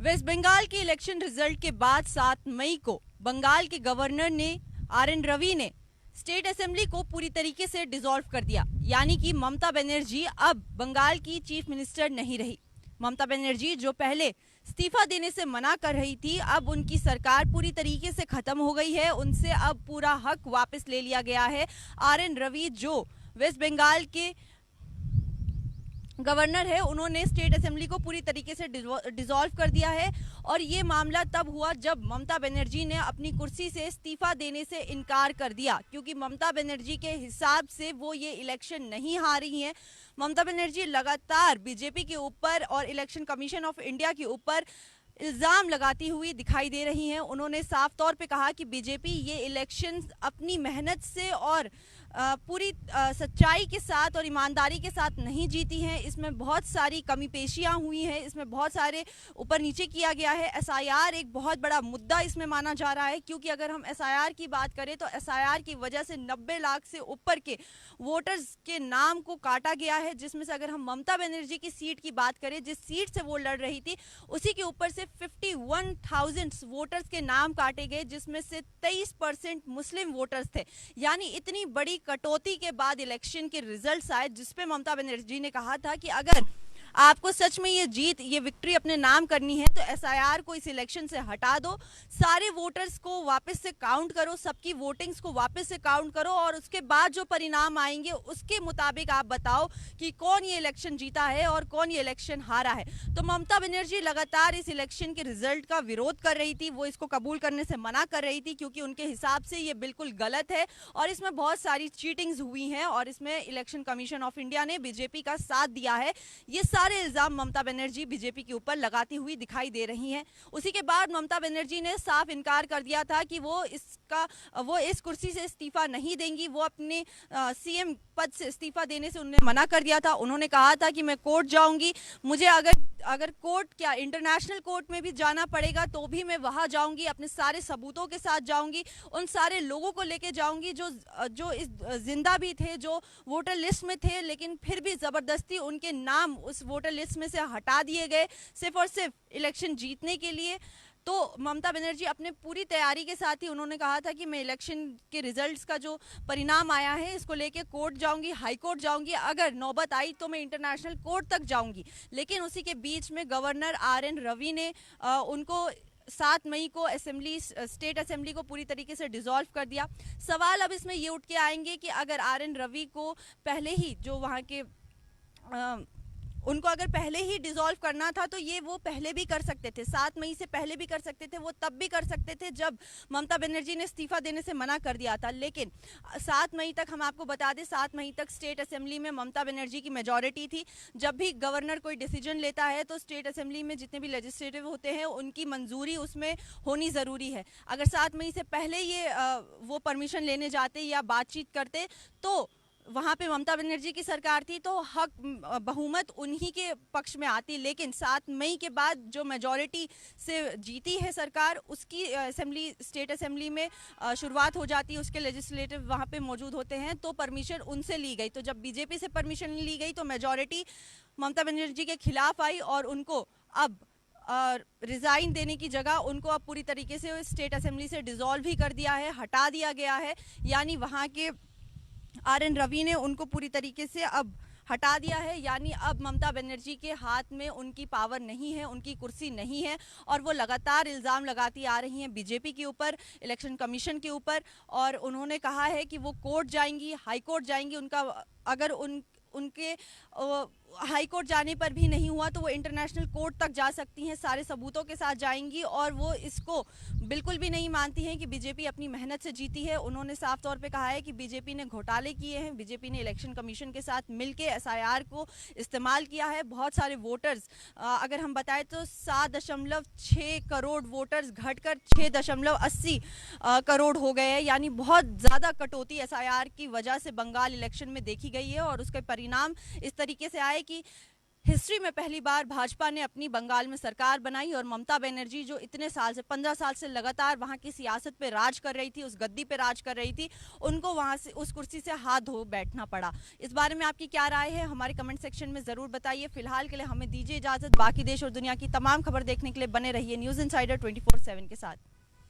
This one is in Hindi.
वेस्ट बंगाल के इलेक्शन रिजल्ट के बाद 7 मई को बंगाल के गवर्नर ने RN रवि ने स्टेट असेंबली को पूरी तरीके से डिसॉल्व कर दिया। यानी कि ममता बनर्जी अब बंगाल की चीफ मिनिस्टर नहीं रही। ममता बनर्जी जो पहले इस्तीफा देने से मना कर रही थी, अब उनकी सरकार पूरी तरीके से खत्म हो गई है। उनसे अब पूरा हक वापस ले लिया गया है। RN रवि जो वेस्ट बंगाल के गवर्नर है, उन्होंने स्टेट असेंबली को पूरी तरीके से डिसॉल्व कर दिया है। और ये मामला तब हुआ जब ममता बनर्जी ने अपनी कुर्सी से इस्तीफा देने से इनकार कर दिया, क्योंकि ममता बनर्जी के हिसाब से वो ये इलेक्शन नहीं हारी हैं। ममता बनर्जी लगातार बीजेपी के ऊपर और इलेक्शन कमीशन ऑफ इंडिया के ऊपर इल्ज़ाम लगाती हुई दिखाई दे रही हैं। उन्होंने साफ तौर पे कहा कि बीजेपी ये इलेक्शन अपनी मेहनत से और पूरी सच्चाई के साथ और ईमानदारी के साथ नहीं जीती हैं। इसमें बहुत सारी कमी पेशियां हुई हैं, इसमें बहुत सारे ऊपर नीचे किया गया है। SIR एक बहुत बड़ा मुद्दा इसमें माना जा रहा है, क्योंकि अगर हम SIR की बात करें तो SIR की वजह से 90 लाख से ऊपर के वोटर्स के नाम को काटा गया है, जिसमें से अगर हम ममता बनर्जी की सीट की बात करें, जिस सीट से वो लड़ रही थी, उसी के ऊपर से 51,000 वोटर्स के नाम काटे गए, जिसमें से 23% मुस्लिम वोटर्स थे। यानी इतनी बड़ी कटौती के बाद इलेक्शन के रिजल्ट्स आए, जिसपे ममता बनर्जी ने कहा था कि अगर आपको सच में ये जीत, ये विक्ट्री अपने नाम करनी है तो SIR को इस इलेक्शन से हटा दो, सारे वोटर्स को वापस से काउंट करो, सबकी वोटिंग्स को वापस से काउंट करो और उसके बाद जो परिणाम आएंगे उसके मुताबिक आप बताओ कि कौन ये इलेक्शन जीता है और कौन ये इलेक्शन हारा है। तो ममता बनर्जी लगातार इस इलेक्शन के रिजल्ट का विरोध कर रही थी, वो इसको कबूल करने से मना कर रही थी, क्योंकि उनके हिसाब से ये बिल्कुल गलत है और इसमें बहुत सारी चीटिंग्स हुई हैं और इसमें इलेक्शन कमीशन ऑफ इंडिया ने बीजेपी का साथ दिया है। ये सारे इल्जाम ममता बनर्जी बीजेपी के ऊपर लगाती हुई दिखाई दे रही हैं। उसी के बाद ममता बनर्जी ने साफ इनकार कर दिया था कि वो इस कुर्सी से इस्तीफा नहीं देंगी। वो अपने CM पद से इस्तीफा देने से उन्होंने मना कर दिया था। उन्होंने कहा था कि मैं कोर्ट जाऊंगी, मुझे अगर कोर्ट क्या इंटरनेशनल कोर्ट में भी जाना पड़ेगा तो भी मैं वहां जाऊंगी, अपने सारे सबूतों के साथ जाऊंगी, उन सारे लोगों को लेके जाऊंगी जो इस जिंदा भी थे, जो वोटर लिस्ट में थे, लेकिन फिर भी जबरदस्ती उनके नाम उस वोटर लिस्ट में से हटा दिए गए सिर्फ और सिर्फ इलेक्शन जीतने के लिए। तो ममता बनर्जी अपने पूरी तैयारी के साथ ही उन्होंने कहा था कि मैं इलेक्शन के रिजल्ट्स का जो परिणाम आया है इसको लेके कोर्ट जाऊंगी, हाई कोर्ट जाऊंगी, अगर नौबत आई तो मैं इंटरनेशनल कोर्ट तक जाऊंगी। लेकिन उसी के बीच में गवर्नर RN रवि ने उनको 7 मई को स्टेट असेंबली को पूरी तरीके से डिसॉल्व कर दिया। सवाल अब इसमें ये उठ के आएंगे कि अगर RN रवि को पहले ही जो वहाँ के उनको अगर पहले ही डिसॉल्व करना था तो ये वो पहले भी कर सकते थे, 7 मई से पहले भी कर सकते थे, वो तब भी कर सकते थे जब ममता बनर्जी ने इस्तीफा देने से मना कर दिया था। लेकिन 7 मई तक हम आपको बता दें, 7 मई तक स्टेट असेंबली में ममता बनर्जी की मेजॉरिटी थी। जब भी गवर्नर कोई डिसीजन लेता है तो स्टेट असेंबली में जितने भी लेजिस्लेटिव होते हैं उनकी मंजूरी उसमें होनी ज़रूरी है। अगर 7 मई से पहले ये वो परमिशन लेने जाते या बातचीत करते तो वहाँ पे ममता बनर्जी की सरकार थी तो हक बहुमत उन्हीं के पक्ष में आती। लेकिन 7 मई के बाद जो मेजॉरिटी से जीती है सरकार, उसकी स्टेट असेंबली में शुरुआत हो जाती है, उसके लेजिस्लेटिव वहाँ पे मौजूद होते हैं, तो परमिशन उनसे ली गई। तो जब बीजेपी से परमिशन ली गई तो मेजॉरिटी ममता बनर्जी के खिलाफ आई और उनको अब रिजाइन देने की जगह उनको अब पूरी तरीके से स्टेट असेंबली से डिसॉल्व ही कर दिया है, हटा दिया गया है। यानी वहाँ के RN रवि ने उनको पूरी तरीके से अब हटा दिया है। यानी अब ममता बनर्जी के हाथ में उनकी पावर नहीं है, उनकी कुर्सी नहीं है और वो लगातार इल्ज़ाम लगाती आ रही हैं बीजेपी के ऊपर, इलेक्शन कमीशन के ऊपर। और उन्होंने कहा है कि वो कोर्ट जाएंगी, हाई कोर्ट जाएंगी। उनका अगर उनके हाई कोर्ट जाने पर भी नहीं हुआ तो वो इंटरनेशनल कोर्ट तक जा सकती हैं, सारे सबूतों के साथ जाएंगी। और वो इसको बिल्कुल भी नहीं मानती हैं कि बीजेपी अपनी मेहनत से जीती है। उन्होंने साफ तौर पे कहा है कि बीजेपी ने घोटाले किए हैं, बीजेपी ने इलेक्शन कमीशन के साथ मिलके SIR को इस्तेमाल किया है। बहुत सारे वोटर्स, अगर हम बताएं तो 7.6 करोड़ वोटर्स घटकर 6.80 करोड़ हो गए हैं। यानी बहुत ज़्यादा कटौती SIR की वजह से बंगाल इलेक्शन में देखी गई है और उसके परिणाम इस तरीके से आए कि हिस्ट्री में पहली बार भाजपा ने अपनी बंगाल में सरकार बनाई और ममता बनर्जी जो इतने साल से 15 साल से लगातार वहां की सियासत पे राज कर रही थी, उस गद्दी पे राज कर रही थी, उनको वहां से उस कुर्सी से हाथ धो बैठना पड़ा। इस बारे में आपकी क्या राय है हमारे कमेंट सेक्शन में जरूर बताइए। फिलहाल के लिए हमें दीजिए इजाजत। बाकी देश और दुनिया की तमाम खबर देखने के लिए बने रहिए न्यूज इनसाइडर 24/7 के साथ।